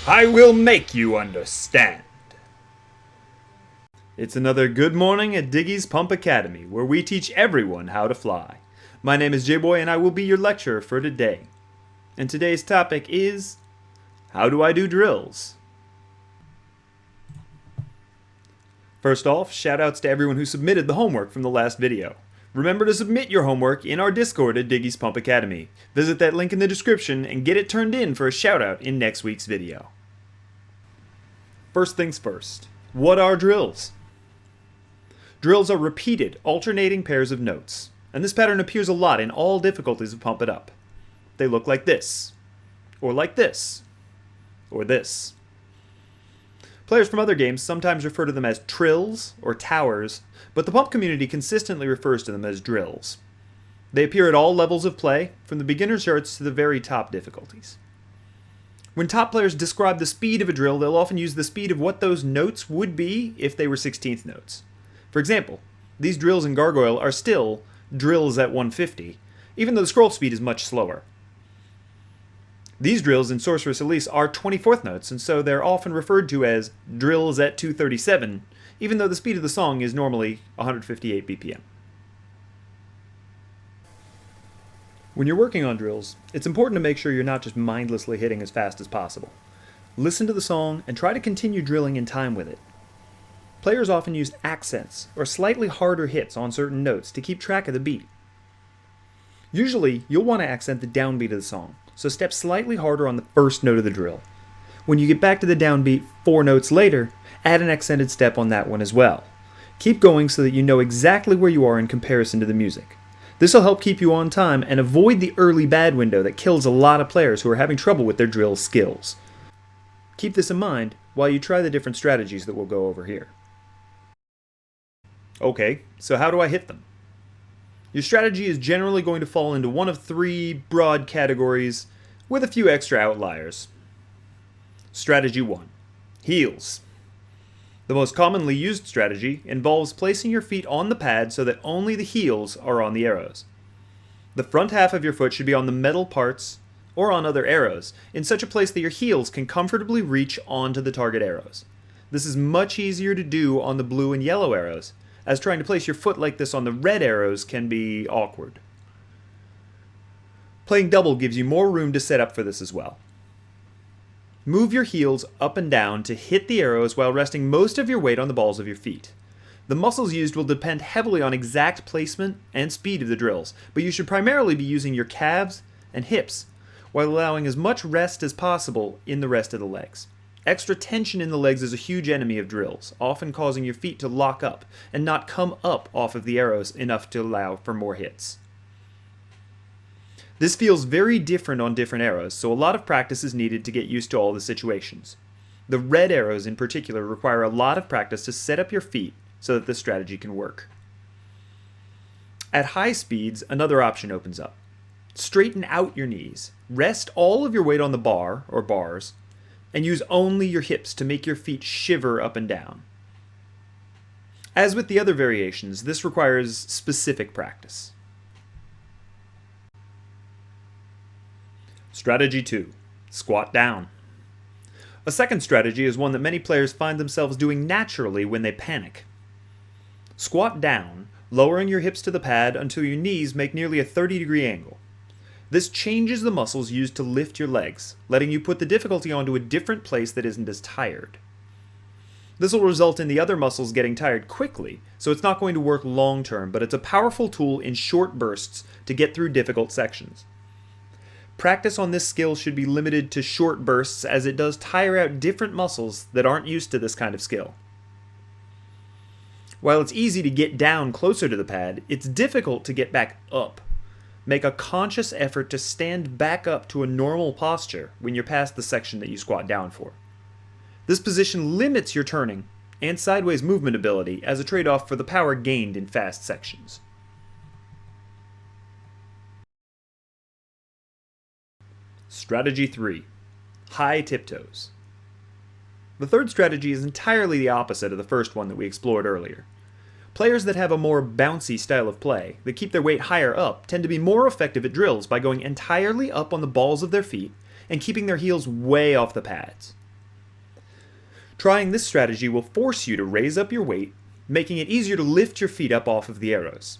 I will make you understand. It's another Good Morning at Diggy's Pump Academy, where we teach everyone how to fly. My name is J-Boy and I will be your lecturer for today. And today's topic is, how do I do drills? First off, shoutouts to everyone who submitted the homework from the last video. Remember to submit your homework in our Discord at Diggy's Pump Academy. Visit that link in the description and get it turned in for a shoutout in next week's video. First things first, what are drills? Drills are repeated, alternating pairs of notes, and this pattern appears a lot in all difficulties of Pump It Up. They look like this, or like this, or this. Players from other games sometimes refer to them as trills or towers, but the Pump community consistently refers to them as drills. They appear at all levels of play, from the beginner charts to the very top difficulties. When top players describe the speed of a drill, they'll often use the speed of what those notes would be if they were 16th notes. For example, these drills in Gargoyle are still drills at 150, even though the scroll speed is much slower. These drills in Sorceress Elise are 24th notes, and so they're often referred to as drills at 237, even though the speed of the song is normally 158 BPM. When you're working on drills, it's important to make sure you're not just mindlessly hitting as fast as possible. Listen to the song and try to continue drilling in time with it. Players often use accents or slightly harder hits on certain notes to keep track of the beat. Usually, you'll want to accent the downbeat of the song, so step slightly harder on the first note of the drill. When you get back to the downbeat 4 notes later, add an accented step on that one as well. Keep going so that you know exactly where you are in comparison to the music. This will help keep you on time and avoid the early bad window that kills a lot of players who are having trouble with their drill skills. Keep this in mind while you try the different strategies that we'll go over here. Okay, so how do I hit them? Your strategy is generally going to fall into one of 3 broad categories with a few extra outliers. Strategy 1. Heels. The most commonly used strategy involves placing your feet on the pad so that only the heels are on the arrows. The front half of your foot should be on the metal parts or on other arrows in such a place that your heels can comfortably reach onto the target arrows. This is much easier to do on the blue and yellow arrows, as trying to place your foot like this on the red arrows can be awkward. Playing double gives you more room to set up for this as well. Move your heels up and down to hit the arrows while resting most of your weight on the balls of your feet. The muscles used will depend heavily on exact placement and speed of the drills, but you should primarily be using your calves and hips while allowing as much rest as possible in the rest of the legs. Extra tension in the legs is a huge enemy of drills, often causing your feet to lock up and not come up off of the arrows enough to allow for more hits. This feels very different on different arrows, so a lot of practice is needed to get used to all the situations. The red arrows in particular require a lot of practice to set up your feet so that this strategy can work. At high speeds, another option opens up. Straighten out your knees, rest all of your weight on the bar or bars, and use only your hips to make your feet shiver up and down. As with the other variations, this requires specific practice. Strategy 2. Squat down. A second strategy is one that many players find themselves doing naturally when they panic. Squat down, lowering your hips to the pad until your knees make nearly a 30-degree angle. This changes the muscles used to lift your legs, letting you put the difficulty onto a different place that isn't as tired. This will result in the other muscles getting tired quickly, so it's not going to work long term, but it's a powerful tool in short bursts to get through difficult sections. Practice on this skill should be limited to short bursts as it does tire out different muscles that aren't used to this kind of skill. While it's easy to get down closer to the pad, it's difficult to get back up. Make a conscious effort to stand back up to a normal posture when you're past the section that you squat down for. This position limits your turning and sideways movement ability as a trade-off for the power gained in fast sections. Strategy 3. High tiptoes. The third strategy is entirely the opposite of the first one that we explored earlier. Players that have a more bouncy style of play, that keep their weight higher up, tend to be more effective at drills by going entirely up on the balls of their feet and keeping their heels way off the pads. Trying this strategy will force you to raise up your weight, making it easier to lift your feet up off of the arrows.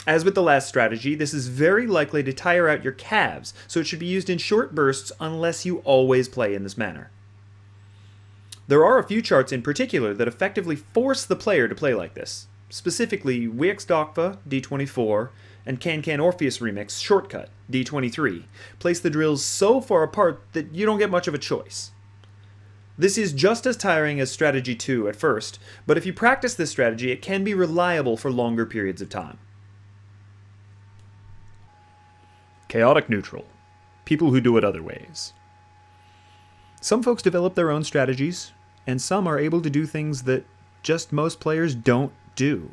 As with the last strategy, this is very likely to tire out your calves, so it should be used in short bursts unless you always play in this manner. There are a few charts in particular that effectively force the player to play like this, specifically Wix Dokva, D24, and Can Orpheus Remix Shortcut, D23, place the drills so far apart that you don't get much of a choice. This is just as tiring as Strategy 2 at first, but if you practice this strategy, it can be reliable for longer periods of time. Chaotic neutral. People who do it other ways. Some folks develop their own strategies, and some are able to do things that just most players don't do.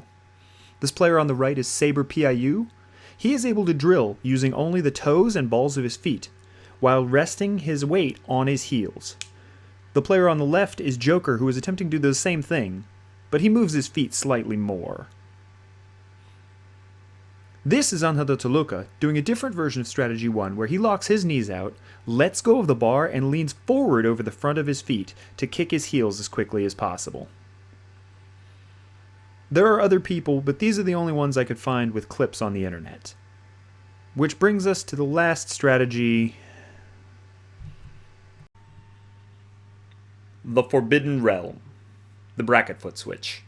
This player on the right is Saber PIU. He is able to drill using only the toes and balls of his feet, while resting his weight on his heels. The player on the left is Joker, who is attempting to do the same thing, but he moves his feet slightly more. This is Anhado Toluca doing a different version of Strategy 1 where he locks his knees out, lets go of the bar, and leans forward over the front of his feet to kick his heels as quickly as possible. There are other people, but these are the only ones I could find with clips on the internet. Which brings us to the last strategy. The Forbidden Realm. The bracket foot switch.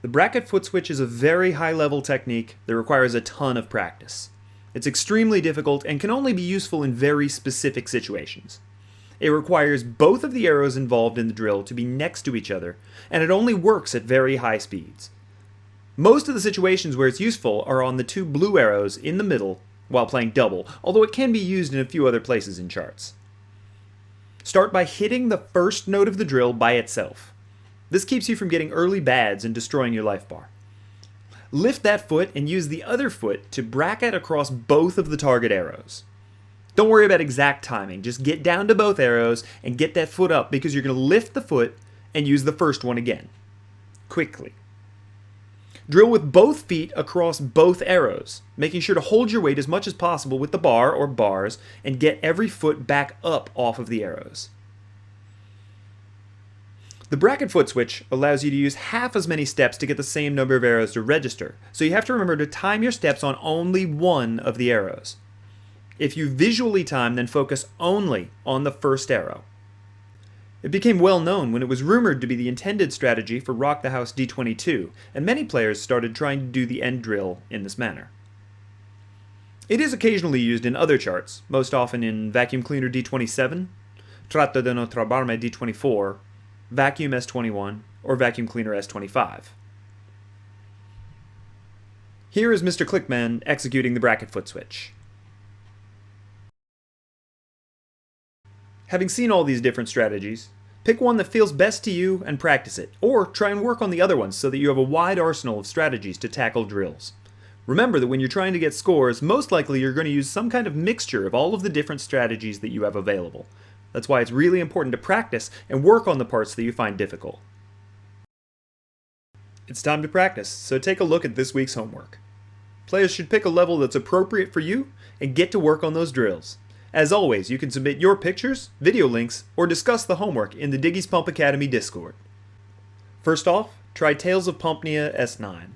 The bracket foot switch is a very high-level technique that requires a ton of practice. It's extremely difficult and can only be useful in very specific situations. It requires both of the arrows involved in the drill to be next to each other, and it only works at very high speeds. Most of the situations where it's useful are on the two blue arrows in the middle while playing double, although it can be used in a few other places in charts. Start by hitting the first note of the drill by itself. This keeps you from getting early bads and destroying your life bar. Lift that foot and use the other foot to bracket across both of the target arrows. Don't worry about exact timing, just get down to both arrows and get that foot up because you're going to lift the foot and use the first one again. Quickly. Drill with both feet across both arrows, making sure to hold your weight as much as possible with the bar or bars and get every foot back up off of the arrows. The bracket foot switch allows you to use half as many steps to get the same number of arrows to register, so you have to remember to time your steps on only one of the arrows. If you visually time, then focus only on the first arrow. It became well known when it was rumored to be the intended strategy for Rock the House D22, and many players started trying to do the end drill in this manner. It is occasionally used in other charts, most often in Vacuum Cleaner D27, Tratta de no Trabarme D24, Vacuum S21, or Vacuum Cleaner S25. Here is Mr. Clickman executing the bracket foot switch. Having seen all these different strategies, pick one that feels best to you and practice it, or try and work on the other ones so that you have a wide arsenal of strategies to tackle drills. Remember that when you're trying to get scores, most likely you're going to use some kind of mixture of all of the different strategies that you have available. That's why it's really important to practice and work on the parts that you find difficult. It's time to practice, so take a look at this week's homework. Players should pick a level that's appropriate for you and get to work on those drills. As always, you can submit your pictures, video links, or discuss the homework in the Diggy's Pump Academy Discord. First off, try Tales of Pumpnia S9.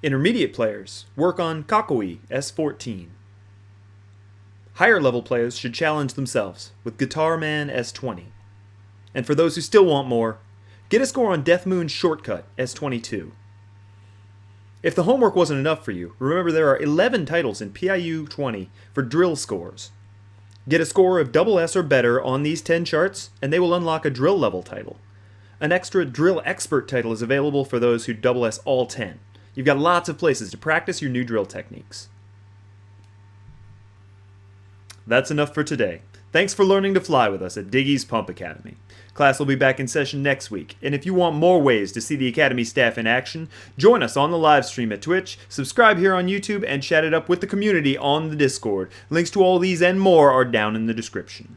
Intermediate players work on Kakoi S14. Higher level players should challenge themselves with Guitar Man S20. And for those who still want more, get a score on Death Moon Shortcut S22. If the homework wasn't enough for you, remember there are 11 titles in PIU 20 for drill scores. Get a score of double S or better on these 10 charts, and they will unlock a drill level title. An extra drill expert title is available for those who double S all 10. You've got lots of places to practice your new drill techniques. That's enough for today. Thanks for learning to fly with us at Diggy's Pump Academy. Class will be back in session next week, and if you want more ways to see the Academy staff in action, join us on the live stream at Twitch, subscribe here on YouTube, and chat it up with the community on the Discord. Links to all these and more are down in the description.